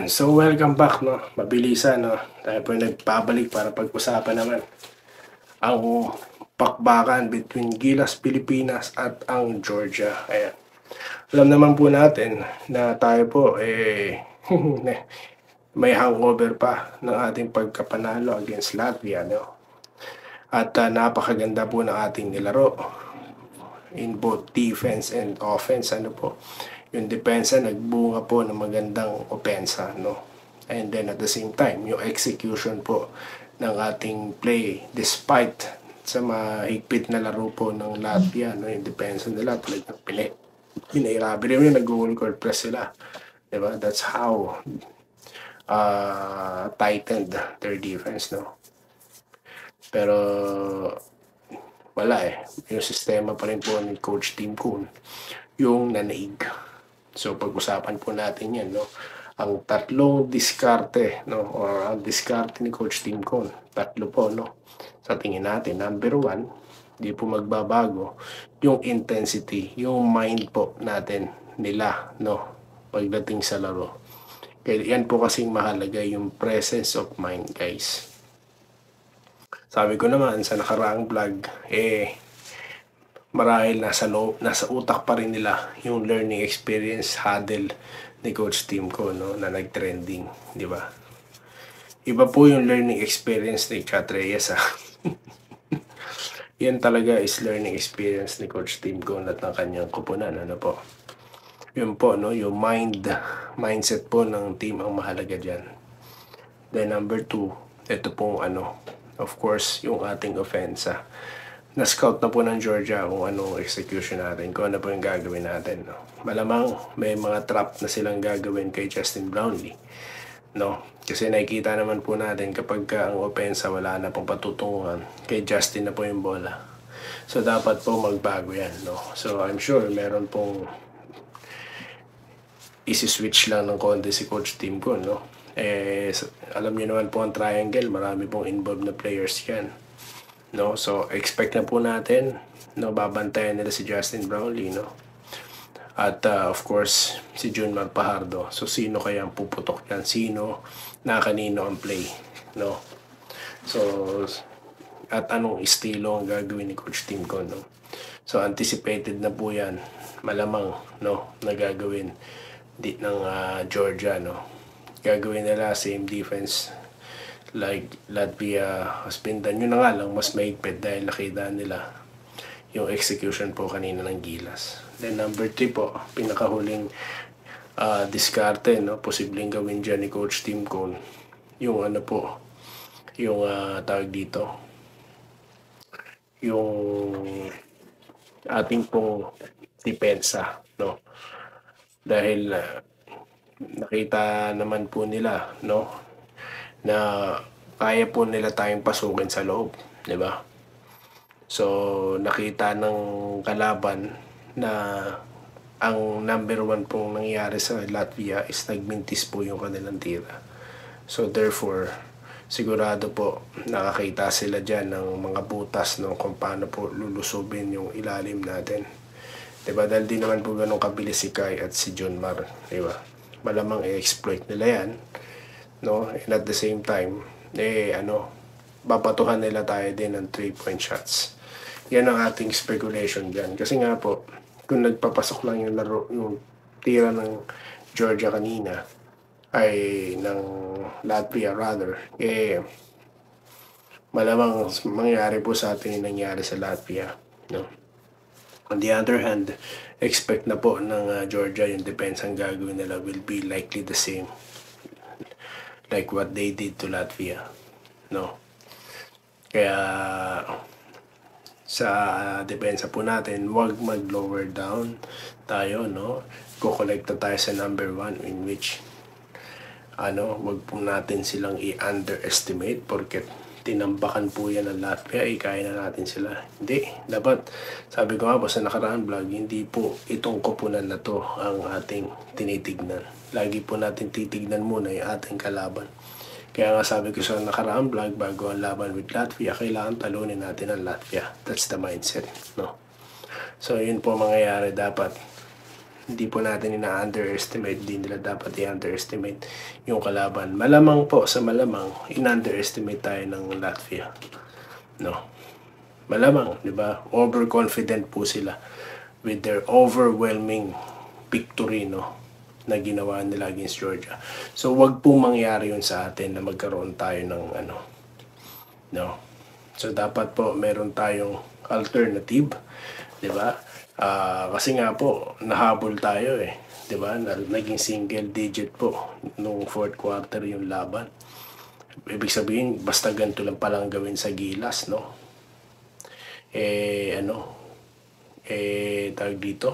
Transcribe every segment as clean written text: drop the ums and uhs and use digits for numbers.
Ayan, so welcome back, no? Mabilisan, no? Tayo po nagpabalik para pag-usapan naman ang pakbakan between Gilas Pilipinas at ang Georgia. Ayan. Alam naman po natin na tayo po, may hangover pa ng ating pagkapanalo against Latvia, no? At napakaganda po ng ating nilaro in both defense and offense, ano po. Yung depensa nagbunga po ng magandang opensa, no? And then at the same time, yung execution po ng ating play despite sa mahigpit na laro po ng Latvia, no? Yung depensa nila talagang pinairabi rin yung nag-goal press sila. Diba? That's how tightened their defense, no? Pero wala yung sistema pa rin po ni Coach Tim Kuhn yung nanaig. So pag-usapan po natin yan, no? Ang tatlong diskarte, no? Or ang diskarte ni Coach Tim Kuhn, tatlo po, no? Sa tingin natin, number 1, hindi po magbabago yung intensity, yung mind po natin nila, no? Pagdating sa laro. Kaya yan po kasing mahalaga, yung presence of mind, guys. Sabi ko naman sa nakaraang vlog, marahil nasa utak pa rin nila yung learning experience huddle ni Coach Tim ko, no, na nag-trending, di ba? Iba po yung learning experience ni Chat Reyes, Yan talaga is learning experience ni Coach Tim ko at ng kanyang kupunan, ano po. Yun po, no, yung mindset po ng team ang mahalaga dyan. Then number 2, ito pong of course, yung ating offensa. Na-scout na po ng Georgia kung anong execution natin, kung ano po yung gagawin natin, no? Malamang may mga trap na silang gagawin kay Justin Brownlee, no? Kasi nakikita naman po natin kapag ang opensa wala na pong patutunguhan, kay Justin na po yung bola. So dapat po magbago yan, no? So I'm sure meron pong isi-switch lang ng konti si Coach Tim ko, no? Alam niyo naman po ang triangle, marami pong involved na players yan, no? So expect na po natin, no, babantayan nila si Justin Brownlee, no? At of course si Junmar Fajardo. So sino kaya ang puputok yan? Sino na kanino ang play, no? So at anong estilo ang gagawin ni Coach Tim ko, no? So anticipated na po yan, malamang, no, na gagawin ng Georgia, no? Gagawin nila same defense like Latvia has been done. Yun na nga lang, mas mahigpit dahil nakita nila yung execution po kanina ng Gilas. Then number 3 po, pinakahuling diskarte, no? Posibleng gawin dyan ni Coach Tim Kuhn. Yung yung tawag dito, yung ating pong depensa, no? Dahil nakita naman po nila, no, na kaya po nila tayong pasukin sa loob, di ba? So nakita ng kalaban na ang number 1 pong nangyari sa Latvia is nagmintis po yung kanilang tira. So therefore, sigurado po nakakita sila dyan ng mga butas, no, kung paano po lulusubin yung ilalim natin. Diba? Dahil di naman po ganun kabilis si Kai at si Junmar, diba? Malamang i-exploit nila yan, no? And at the same time, babatuhan nila tayo din ng 3-point shots. Yan ang ating speculation dyan. Kasi nga po, kung nagpapasok lang yung laro, yung tira ng Georgia kanina, ay ng Latvia rather, malamang mangyari po sa atin yung nangyari sa Latvia, no? On the other hand, expect na po ng Georgia yung defense ang gagawin nila will be likely the same like what they did to Latvia, no? Kaya sa depensa po natin, wag mag-lower down tayo, no? Kukolekta tayo sa number 1 in which wag po natin silang i-underestimate porque tinambakan po yan ng Latvia, kaya na natin sila. Hindi, dapat, sabi ko nga po sa nakaraan vlog, hindi po itong koponan na to ang ating tinitignan. Lagi po natin titignan muna yung ating kalaban. Kaya nga sabi ko sa nakaraan vlog, bago ang laban with Latvia, kailangan talunin natin ang Latvia. That's the mindset, no? So yun po mangyayari dapat, Hindi po natin ina-underestimate, hindi nila dapat i-underestimate yung kalaban. Malamang po, sa malamang, in-underestimate tayo ng Latvia. No? Malamang, di ba? Overconfident po sila with their overwhelming victory, no, na ginawa nila against Georgia. So, wag po mangyari yun sa atin na magkaroon tayo ng no. So, dapat po meron tayong alternative, di ba? Kasi nga po, nahabol tayo di ba? Naging single digit po nung fourth quarter yung laban. Ibig sabihin, basta ganito lang palang gawin sa Gilas, no? Tawag dito,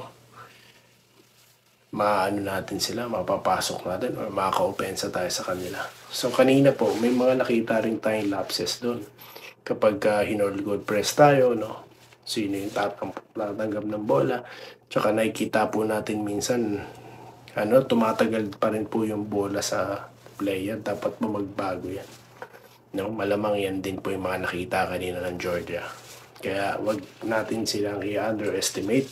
natin sila, mapapasok natin or makaka-opensa tayo sa kanila. So kanina po, may mga nakita rin tayong lapses doon. Kapag hinold goal press tayo, no? Sino yung tatanggap ng bola. Tsaka nakikita po natin minsan, tumatagal pa rin po yung bola sa player. Dapat po magbago yan. No? Malamang yan din po yung mga nakita kanina ng Georgia. Kaya wag natin silang i-underestimate,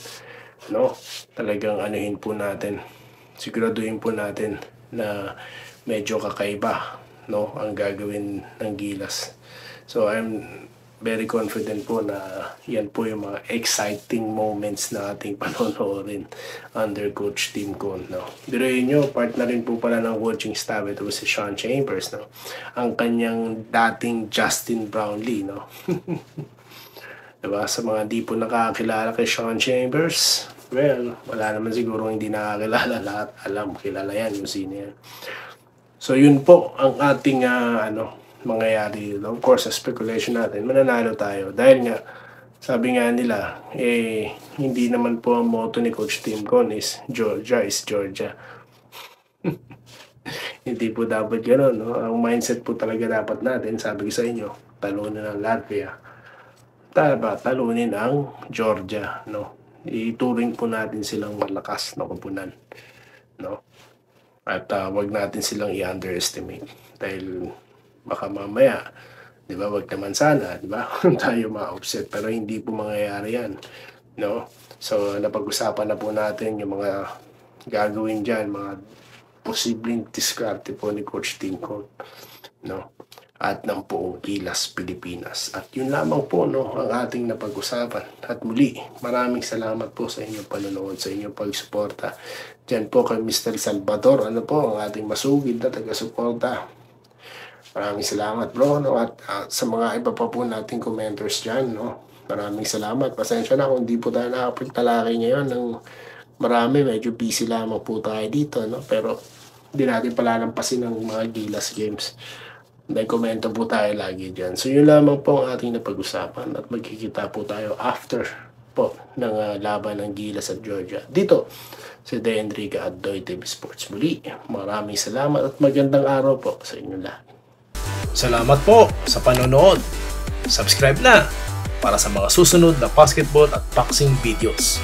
no? Talagang anuhin po natin, siguraduhin po natin na medyo kakaiba, no, ang gagawin ng Gilas. So I'm very confident po na yan po yung mga exciting moments na ating panonoorin under Coach Tim Cone, no? Biruin nyo, part na rin po pala ng coaching staff ito si Sean Chambers, no? Ang kanyang dating Justin Brownlee, no? Diba? Sa mga di po nakakilala kay Sean Chambers, well, wala naman siguro hindi nakakilala, lahat alam, kilala yan, yung sino yan. So yun po ang ating mangyayari. Of course, sa speculation natin, mananalo tayo. Dahil nga, sabi nga nila, hindi naman po ang motto ni Coach Tim Cone is Georgia is Georgia. Hindi po dapat gano'n, no? Ang mindset po talaga dapat natin, sabi ko sa inyo, talunin ng Latvia. Talunin ang Georgia, no? Ituring po natin silang malakas na kupunan, no? At wag natin silang i-underestimate dahil baka mamaya, di ba, wag naman sana, di ba, tayo ma-upset, pero hindi po mangyayari yan, no? So napag-usapan na po natin yung mga gagawin dyan, mga posibleng diskarte po ni Coach Tim Cone, no? At ng buong Gilas, Pilipinas. At yun lamang po, no, ang ating napag-usapan. At muli, maraming salamat po sa inyong panonood, sa inyong pagsuporta. Diyan po kay Mr. Salvador, ang ating masugid na taga-suporta. Maraming salamat, bro, no? At sa mga iba pa po nating commenters dyan, no? Maraming salamat. Pasensya na kung di po tayo nakapagtalaki ngayon ng marami. Medyo busy lamang po tayo dito, no? Pero hindi natin palalampasin ng mga Gilas games. May komento po tayo lagi dyan. So yun lamang po ang ating napag-usapan at magkikita po tayo after po ng laban ng Gilas at Georgia. Dito sa De Enrique at Doy TV Sports. Muli, maraming salamat at magandang araw po sa inyo lahat. Salamat po sa panonood. Subscribe na para sa mga susunod na basketball at boxing videos.